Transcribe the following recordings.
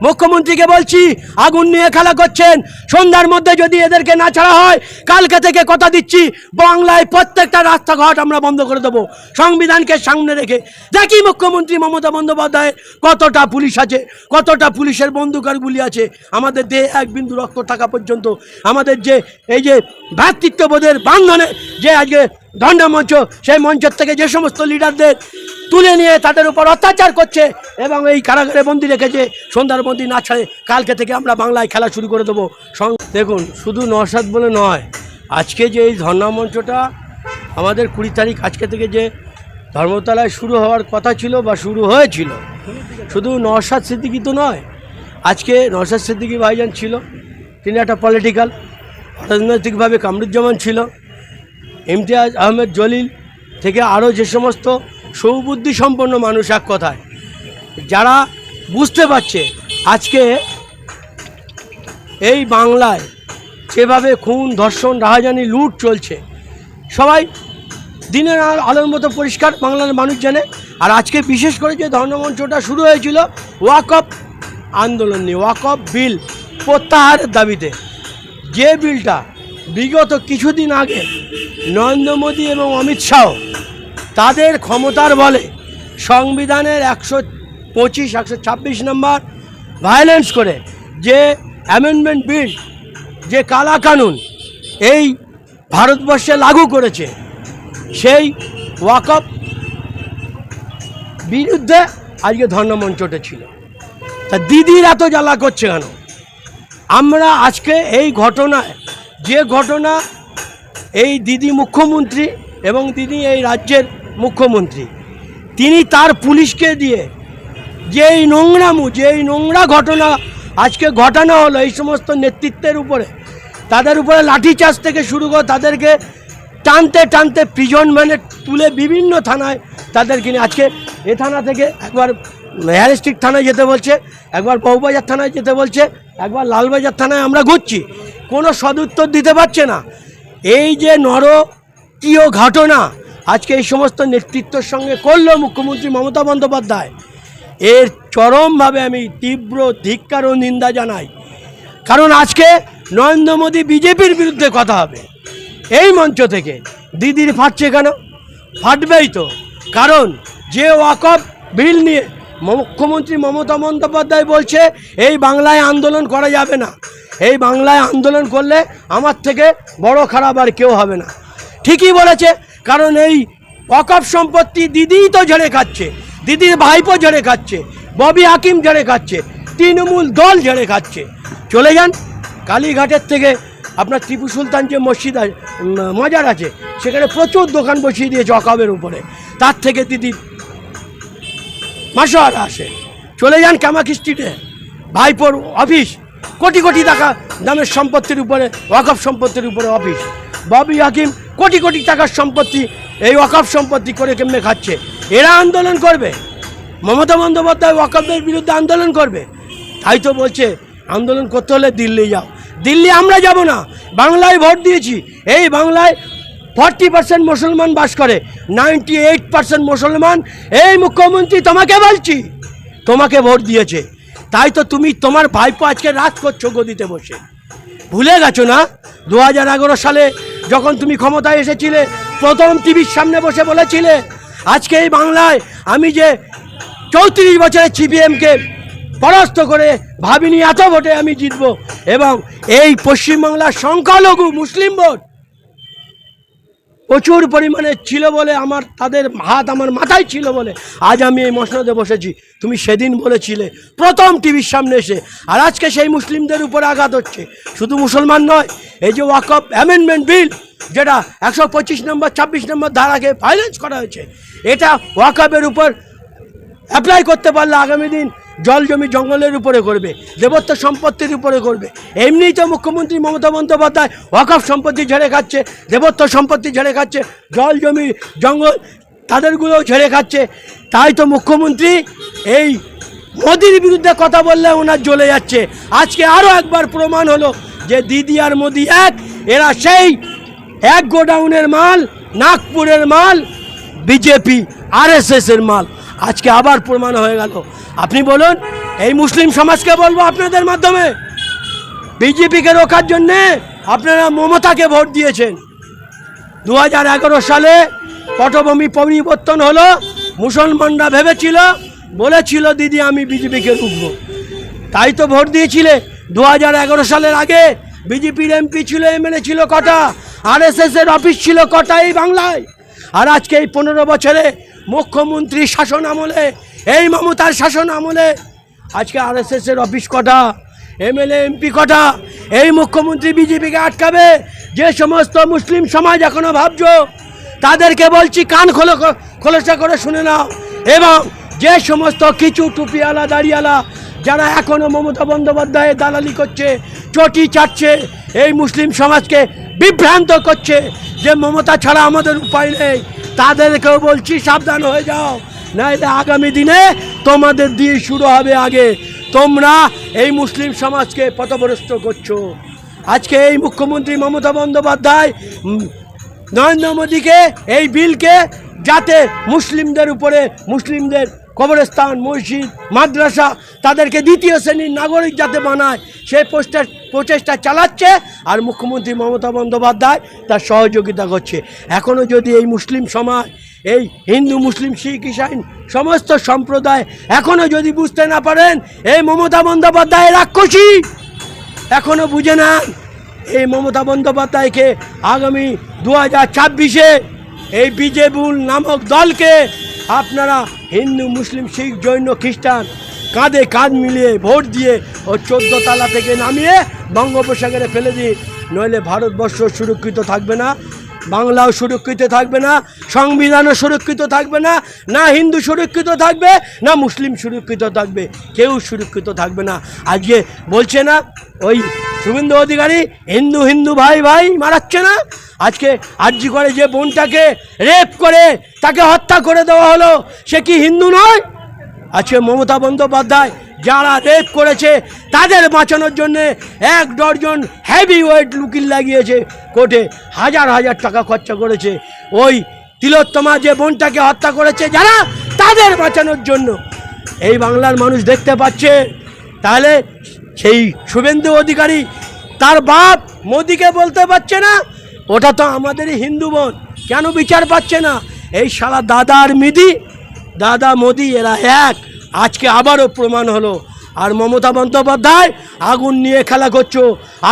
মুখ্যমন্ত্রীকে বলছি, আগুন নিয়ে খেলা করছেন। সন্ধ্যার মধ্যে যদি এদেরকে না ছাড়া হয়, কালকে থেকে কথা দিচ্ছি বাংলায় প্রত্যেকটা রাস্তাঘাট আমরা বন্ধ করে দেবো, সংবিধানকে সামনে রেখে। দেখি মুখ্যমন্ত্রী মমতা বন্দ্যোপাধ্যায় কতটা পুলিশ আছে, কতটা পুলিশের বন্দুক আর গুলি আছে। আমাদের দেহে এক বিন্দু রক্ত থাকা পর্যন্ত আমাদের যে এই যে ভ্রাতৃত্ববোধের বান্ধনে যে আজকে ধর্ণা মঞ্চ, সেই মঞ্চের থেকে যে সমস্ত লিডারদের তুলে নিয়ে তাদের উপর অত্যাচার করছে এবং এই কারাগারে বন্দি রেখেছে, সন্ধ্যার বন্দি না ছাড়ে কালকে থেকে আমরা বাংলায় খেলা শুরু করে দেবো। দেখুন, শুধু নওশাদ বলে নয়, আজকে যে এই ধর্ণা মঞ্চটা আমাদের 20 তারিখ আজকে থেকে যে ধর্মতলায় শুরু হওয়ার কথা ছিল বা শুরু হয়েছিল, শুধু নওশাদ সিদ্দিকী তো নয়, আজকে নওশাদ সিদ্দিকী ভাইজান ছিল, তিনি একটা পলিটিক্যাল রাজনৈতিকভাবে কামরুজ্জামান ছিল, ইমতিয়াজ আহমেদ জলিল থেকে আরও যে সমস্ত সৌবুদ্ধি সম্পন্ন মানুষ, এক কথায় যারা বুঝতে পারছে আজকে এই বাংলায় যেভাবে খুন, ধর্ষণ, রাহাজানি, লুট চলছে, সবাই দিনের আলোর মতো পরিষ্কার বাংলার মানুষ জানে। আর আজকে বিশেষ করে যে ধর্মমঞ্চটা শুরু হয়েছিল ওয়াকফ আন্দোলন নিয়ে, ওয়াকফ বিল প্রত্যাহারের দাবিতে, যে বিলটা বিগত কিছুদিন আগে নরেন্দ্র মোদী এবং অমিত শাহ তাদের ক্ষমতার বলে সংবিধানের 125, 126 নম্বর ভায়োলেন্স করে যে অ্যামেন্ডমেন্ট বিল, যে কালা কানুন এই ভারতবর্ষে লাগু করেছে, সেই ওয়াকফ বিরুদ্ধে আজকে ধর্মমঞ্চটা ছিল। তা দিদির এত জ্বালা করছে কেন? আমরা আজকে এই ঘটনায়, যে ঘটনা এই দিদি মুখ্যমন্ত্রী এবং দিদি এই রাজ্যের মুখ্যমন্ত্রী, তিনি তার পুলিশকে দিয়ে যেই নোংরা ঘটনা আজকে ঘটানো হলো এই সমস্ত নেতৃত্বের উপরে, তাদের উপরে লাঠিচার্জ থেকে শুরু করে তাদেরকে টানতে টানতে প্রিজন ভ্যানে তুলে বিভিন্ন থানায় তাদেরকে নিয়ে, আজকে এ থানা থেকে একবার হেয়ার থানায় যেতে বলছে, একবার বউবাজার থানায় যেতে বলছে, একবার লালবাজার থানায় আমরা ঘুরছি, কোনো সদুত্তর দিতে পারছে না। এই যে নরকীয় ঘটনা আজকে এই সমস্ত নেতৃত্বের সঙ্গে করলো মুখ্যমন্ত্রী মমতা বন্দ্যোপাধ্যায়, এর চরমভাবে আমি তীব্র ধিক্কার ও নিন্দা জানাই। কারণ আজকে নরেন্দ্র মোদী বিজেপির বিরুদ্ধে কথা হবে এই মঞ্চ থেকে, দিদির ফাটছে কেন? ফাটবেই তো, কারণ যে ওয়াকফ বিল নিয়ে মুখ্যমন্ত্রী মমতা বন্দ্যোপাধ্যায় বলছে এই বাংলায় আন্দোলন করা যাবে না, এই বাংলায় আন্দোলন করলে আমার থেকে বড় খারাপ আর কেউ হবে না। ঠিকই বলেছে, কারণ এই ওয়াকফ সম্পত্তি দিদিই তো ঝেড়ে খাচ্ছে, দিদির ভাইপো ঝেড়ে খাচ্ছে, ববি হাকিম ঝেড়ে খাচ্ছে, তৃণমূল দল ঝেড়ে খাচ্ছে। চলে যান কালীঘাটের থেকে আপনার টিপু সুলতান যে মসজিদ মজার আছে, সেখানে প্রচুর দোকান বসিয়ে দিয়েছে ওয়াকফের উপরে, তার থেকে দিদি মাসোয়ারা আসে। চলে যান কামাখ্যা স্ট্রিটে ভাইপোর অফিস, কোটি কোটি টাকা দামের সম্পত্তির উপরে, ওয়াকফ সম্পত্তির উপরে অফিস, ববি হাকিম কোটি কোটি টাকার সম্পত্তি এই ওয়াকফ সম্পত্তি করে কেমনে খাচ্ছে। এরা আন্দোলন করবে, মমতা বন্দ্যোপাধ্যায় ওয়াকফের বিরুদ্ধে আন্দোলন করবে। তাই তো বলছে আন্দোলন করতে হলে দিল্লি যাও। দিল্লি আমরা যাব না, বাংলায় ভোট দিয়েছি, এই বাংলায় 40% মুসলমান বাস করে, 98% মুসলমান এই মুখ্যমন্ত্রী তোমাকে বলছি তোমাকে ভোট দিয়েছে। তাই তো তুমি তোমার ভাইপো আজকে রাজ করছো গদিতে বসে। ভুলে গেছো না 2011 সালে যখন তুমি ক্ষমতায় এসেছিলে, প্রথম টিভির সামনে বসে বলেছিলে আজকে এই বাংলায় আমি যে 34 বছরে সিপিএমকে পরাস্ত করে ভাবিনি এত ভোটে আমি জিতব, এবং এই পশ্চিমবাংলার সংখ্যালঘু মুসলিম ভোট প্রচুর পরিমাণে ছিল বলে তাদের হাত আমার মাথায় ছিল বলে আজ আমি এই মসনদে বসেছি। তুমি সেদিন বলেছিলে প্রথম টিভির সামনে এসে, আর আজকে সেই মুসলিমদের উপরে আঘাত হচ্ছে। শুধু মুসলমান নয়, এই যে ওয়াকফ অ্যামেন্ডমেন্ট বিল যেটা 125 নম্বর 26 নম্বর ধারাকে ভায়োলেন্স করা হয়েছে, এটা ওয়াকফের উপর অ্যাপ্লাই করতে পারলে আগামী দিন জল জমি জঙ্গলের উপরে করবে, দেবত্ব সম্পত্তির উপরে করবে। এমনিই তো মুখ্যমন্ত্রী মমতা বন্দ্যোপাধ্যায় ওয়াকফ সম্পত্তি ঝেড়ে খাচ্ছে, দেবত্ব সম্পত্তি ঝেড়ে খাচ্ছে, জল জমি জঙ্গল তাদেরগুলোও ঝেড়ে খাচ্ছে। তাই তো মুখ্যমন্ত্রী এই মোদির বিরুদ্ধে কথা বললে ওনার জ্বলে যাচ্ছে। আজকে আরও একবার প্রমাণ হলো যে দিদি আর মোদি এক, এরা সেই এক গোডাউনের মাল, নাগপুরের মাল, বিজেপি RSS এর মাল। আজকে আবার প্রমাণ হয়ে গেল। আপনি বলুন এই মুসলিম সমাজকে বলবো আপনাদের মাধ্যমে, বিজেপিকে রোখার জন্যে আপনারা মমতাকে ভোট দিয়েছেন। 2011 সালে পটভূমি পরিবর্তন হলো, মুসলমানরা ভেবেছিল, বলেছিল দিদি আমি বিজেপিকে রুখবো, তাই তো ভোট দিয়েছিলে। 2011 সালের আগে বিজেপির এমপি ছিল, এমএলএ ছিল কটা, আরএসএস এর অফিস ছিল কটা এই বাংলায়। আর আজকে এই 15 বছরে মুখ্যমন্ত্রীর শাসন আমলে, এই মমতার শাসন আমলে আজকে আরএসএস এর অফিস কটা, এমএলএ এমপি কটা। এই মুখ্যমন্ত্রী বিজেপিকে আটকাবে। যে সমস্ত মুসলিম সমাজ এখনো ভাবছো, তাদেরকে বলছি কান খোলসা করে শুনে নাও। এবং যে সমস্ত কিছু টুপিওয়ালা দাড়িওয়ালা যারা এখনও মমতা বন্দ্যোপাধ্যায়ের দালালি করছে, চটি চাটছে, এই মুসলিম সমাজকে বিভ্রান্ত করছে যে মমতা ছাড়া আমাদের উপায় নেই, তাদেরকেও বলছি সাবধান হয়ে যাও, নাহলে আগামী দিনে তোমাদের দিয়ে শুরু হবে আগে। তোমরা এই মুসলিম সমাজকে পথভ্রষ্ট করছো। আজকে এই মুখ্যমন্ত্রী মমতা বন্দ্যোপাধ্যায় নরেন্দ্র মোদীকে এই বিলকে যাতে মুসলিমদের উপরে, মুসলিমদের কবরস্থান, মসজিদ, মাদ্রাসা, তাদেরকে দ্বিতীয় শ্রেণীর নাগরিক যাতে বানায়, সেই প্রচেষ্টা চালাচ্ছে। আর মুখ্যমন্ত্রী মমতা বন্দ্যোপাধ্যায় তার সহযোগিতা করছে। এখনও যদি এই মুসলিম সমাজ, এই হিন্দু, মুসলিম, শিখ, ইসাই সমস্ত সম্প্রদায় এখনও যদি বুঝতে না পারেন এই মমতা বন্দ্যোপাধ্যায় রাক্ষসী, এখনও বুঝে না, এই মমতা বন্দ্যোপাধ্যায়কে আগামী 2024-এ এই বিজেপি নামক দলকে আপনারা হিন্দু, মুসলিম, শিখ, জৈন, খ্রিস্টান কাঁধে কাঁধ মিলিয়ে ভোট দিয়ে ও 14 তলা থেকে নামিয়ে বঙ্গোপসাগরে ফেলে দিন, নইলে ভারতবর্ষ সুরক্ষিত থাকবে না, বাংলাও সুরক্ষিত থাকবে না, সংবিধানও সুরক্ষিত থাকবে না, না হিন্দু সুরক্ষিত থাকবে, না মুসলিম সুরক্ষিত থাকবে, কেউ সুরক্ষিত থাকবে না। আজকে বলছে না ওই শুভেন্দু অধিকারী হিন্দু হিন্দু ভাই ভাই মারাচ্ছে না, আজকে আরজি করে যে বোনটাকে রেপ করে তাকে হত্যা করে দেওয়া হলো, সে কি হিন্দু নয়? আজকে মমতা বন্দ্যোপাধ্যায় যারা রেপ করেছে তাদের বাঁচানোর জন্যে 1 ডজন হেভি ওয়েট উকিল লাগিয়েছে, কোর্টে হাজার হাজার টাকা খরচা করেছে। ওই তিলোত্তমা যে বোনটাকে হত্যা করেছে যারা, তাদের বাঁচানোর জন্য এই বাংলার মানুষ দেখতে পাচ্ছে। তাহলে সেই শুভেন্দু অধিকারী তার বাপ মোদিকে বলতে পারছে না ওটা তো আমাদেরই হিন্দু বোন, কেন বিচার পাচ্ছে না? এই শালা দাদা আর দাদা মোদি এরা এক, আজকে আবারও প্রমাণ হলো। আর মমতা বন্দ্যোপাধ্যায় আগুন নিয়ে খেলা করছো।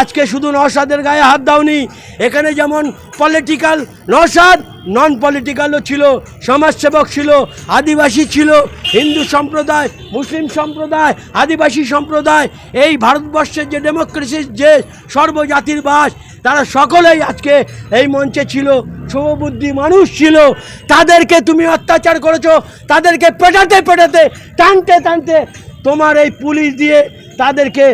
আজকে শুধু নওশাদের গায়ে হাত দাওনি, এখানে যেমন পলিটিক্যাল নওশাদ, নন পলিটিক্যালও ছিল, সমাজসেবক ছিল, আদিবাসী ছিল, হিন্দু সম্প্রদায়, মুসলিম সম্প্রদায়, আদিবাসী সম্প্রদায়, এই ভারতবর্ষের যে ডেমোক্রেসির যে সর্বজাতির বাস, তারা সকলেই আজকে এই মঞ্চে ছিল, শুভবুদ্ধি মানুষ ছিল। তাদেরকে তুমি অত্যাচার করেছো, তাদেরকে পেটাতে টানতে তোমার এই পুলিশ দিয়ে তাদেরকে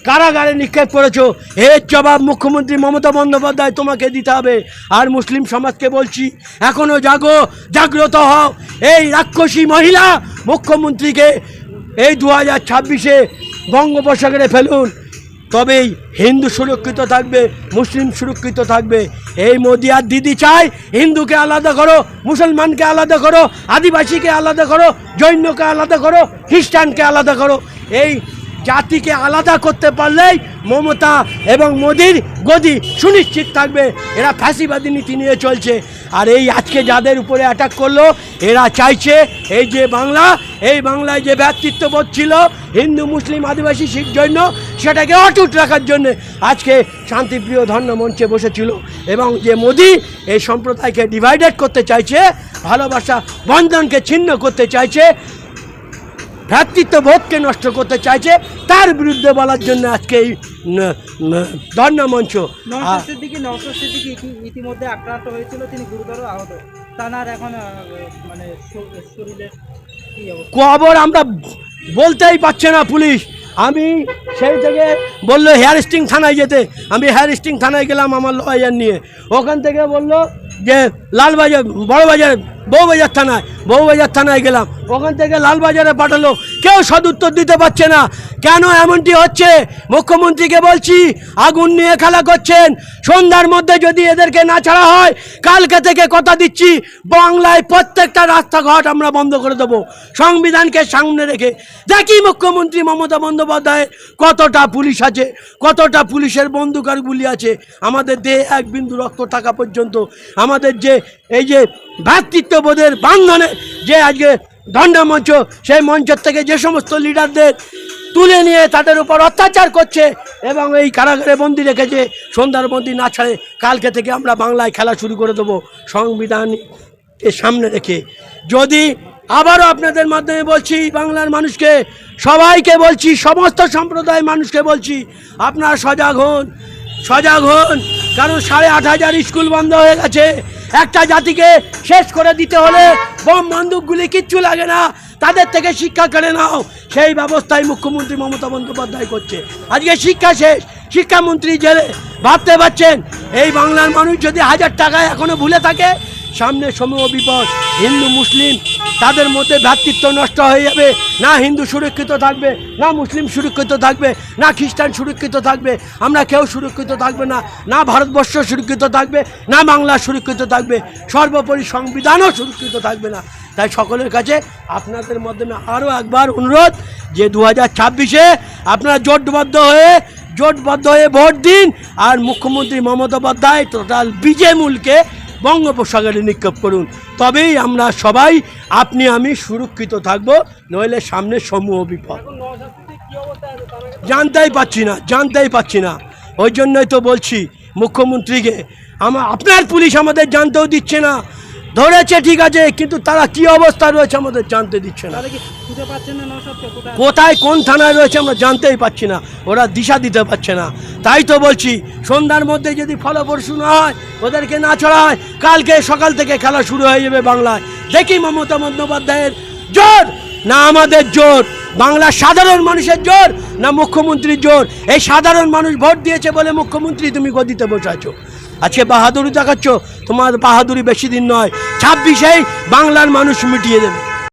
কারাগারে নিক্ষেপ করেছো। এর জবাব মুখ্যমন্ত্রী মমতা বন্দ্যোপাধ্যায় তোমাকে দিতে হবে। আর মুসলিম সমাজকে বলছি, এখনও জাগ্রত হও। এই রাক্ষসী মহিলা মুখ্যমন্ত্রীকে এই 2026-এ বঙ্গোপসাগরে ফেলুন, তবেই হিন্দু সুরক্ষিত থাকবে, মুসলিম সুরক্ষিত থাকবে। এই মোদি আর দিদি চায় হিন্দুকে আলাদা করো, মুসলমানকে আলাদা করো, আদিবাসীকে আলাদা করো, জৈনকে আলাদা করো, খ্রিস্টানকে আলাদা করো। এই জাতিকে আলাদা করতে পারলেই মমতা এবং মোদির গদি সুনিশ্চিত থাকবে। এরা ফ্যাসিবাদী নীতি নিয়ে চলছে। আর এই আজকে যাদের উপরে অ্যাটাক করলো, এরা চাইছে এই যে বাংলা, এই বাংলায় যে ভ্রাতৃত্ববোধ ছিল হিন্দু, মুসলিম, আদিবাসী, শিখ, জৈন, সেটাকে অটুট রাখার জন্যে আজকে শান্তিপ্রিয় ধর্ম মঞ্চে বসেছিল। এবং যে মোদি এই সম্প্রদায়কে ডিভাইডেড করতে চাইছে, ভালোবাসা বন্ধনকে ছিন্ন করতে চাইছে, ভ্রাতৃত্ববোধকে নষ্ট করতে চাইছে, তার বিরুদ্ধে বলার জন্য আজকে এই ধর্ণা মঞ্চ। নওশাদ সিদ্দিকী ইতিমধ্যে আক্রান্ত হয়েছিল, তিনি গুরুতর আহত। তার এখন মানে শরীরের খবর আমরা বলতেই পারছে না পুলিশ। আমি সেই থেকে বললো হেয়ার স্টিং থানায় যেতে, আমি হেয়ার স্টিং থানায় গেলাম আমার লয়ার নিয়ে, ওখান থেকে বললো যে লালবাজার, বড়বাজার বউবাজার থানায় গেলাম, ওখান থেকে লালবাজারে পাঠালো, কেউ সদুত্তর দিতে পারছে না। কেন এমনটি হচ্ছে? মুখ্যমন্ত্রীকে বলছি, আগুন নিয়ে খেলা করছেন। সন্ধ্যার মধ্যে যদি এদেরকে না ছাড়া হয়, কালকে থেকে কথা দিচ্ছি, বাংলায় প্রত্যেকটা রাস্তাঘাট আমরা বন্ধ করে দেবো, সংবিধানকে সামনে রেখে। দেখি মুখ্যমন্ত্রী মমতা বন্দ্যোপাধ্যায় কতটা পুলিশ আছে, কতটা পুলিশের বন্দুক আর গুলি আছে। আমাদের দেহে এক বিন্দু রক্ত থাকা পর্যন্ত আমাদের যে এই যে ভ্রাতৃত্ববোধের বান্ধনে যে আজকে ধর্ণা মঞ্চ, সেই মঞ্চের থেকে যে সমস্ত লিডারদের তুলে নিয়ে তাদের উপর অত্যাচার করছে এবং এই কারাগারে বন্দি রেখেছে, সন্ধ্যার বন্দি না ছাড়ে কালকে থেকে আমরা বাংলায় খেলা শুরু করে দেবো সংবিধানকে সামনে রেখে। যদি আবারও আপনাদের মাধ্যমে বলছি, বাংলার মানুষকে, সবাইকে বলছি, সমস্ত সম্প্রদায়ের মানুষকে বলছি, আপনারা সজাগ হন। কারণ 8,500 স্কুল বন্ধ হয়ে গেছে। একটা জাতিকে শেষ করে দিতে হলে বোম বন্দুকগুলি কিচ্ছু লাগে না, তাদের থেকে শিক্ষা কেড়ে নাও, সেই ব্যবস্থাই মুখ্যমন্ত্রী মমতা বন্দ্যোপাধ্যায় করছে। আজকে শিক্ষা শেষ, শিক্ষামন্ত্রী জেলে। ভাবতে পারছেন এই বাংলার মানুষ যদি 1000 টাকায় এখনো ভুলে থাকে, সামনে সমূহ বিপদ। হিন্দু মুসলিম তাদের মধ্যে ভ্রাতৃত্ব নষ্ট হয়ে যাবে। না হিন্দু সুরক্ষিত থাকবে, না মুসলিম সুরক্ষিত থাকবে, না খ্রিস্টান সুরক্ষিত থাকবে, আমরা কেউ সুরক্ষিত থাকবে না, না ভারতবর্ষ সুরক্ষিত থাকবে, না বাংলা সুরক্ষিত থাকবে, সর্বোপরি সংবিধানও সুরক্ষিত থাকবে না। তাই সকলের কাছে আপনাদের মাধ্যমে আরও একবার অনুরোধ যে 2026-এ আপনারা জোটবদ্ধ হয়ে ভোট দিন, আর মুখ্যমন্ত্রী মমতা বন্দ্যোপাধ্যায় টোটাল বিজেমূলকে বঙ্গোপসাগরে নিক্ষেপ করুন। তবেই আমরা সবাই, আপনি আমি সুরক্ষিত থাকবো, নইলে সামনে সমূহ বিপদ। জানতেই পাচ্ছি না। ওই জন্যই তো বলছি মুখ্যমন্ত্রীকে, আপনার পুলিশ আমাদের জানতেও দিচ্ছে না। ধরেছে ঠিক আছে, কিন্তু তারা কি অবস্থা রয়েছে আমাদের জানতে দিচ্ছে না। কোথায় কোন থানায় রয়েছে আমরা জানতেই পাচ্ছি না, ওরা দিশা দিতে পারছে না। তাই তো বলছি, সন্ধ্যার মধ্যে যদি ফলপ্রসূ না হয়, ওদেরকে না ছড়া হয়, কালকে সকাল থেকে খেলা শুরু হয়ে যাবে বাংলায়। দেখি মমতা বন্দ্যোপাধ্যায়ের জোর না আমাদের জোর, বাংলার সাধারণ মানুষের জোর না মুখ্যমন্ত্রীর জোর। এই সাধারণ মানুষ ভোট দিয়েছে বলে মুখ্যমন্ত্রী তুমি গদিতে বসে আছো, আজকে বাহাদুরি দেখাচ্ছ। তোমার বাহাদুরি বেশি দিন নয়, 26-এই বাংলার মানুষ মিটিয়ে দেবে।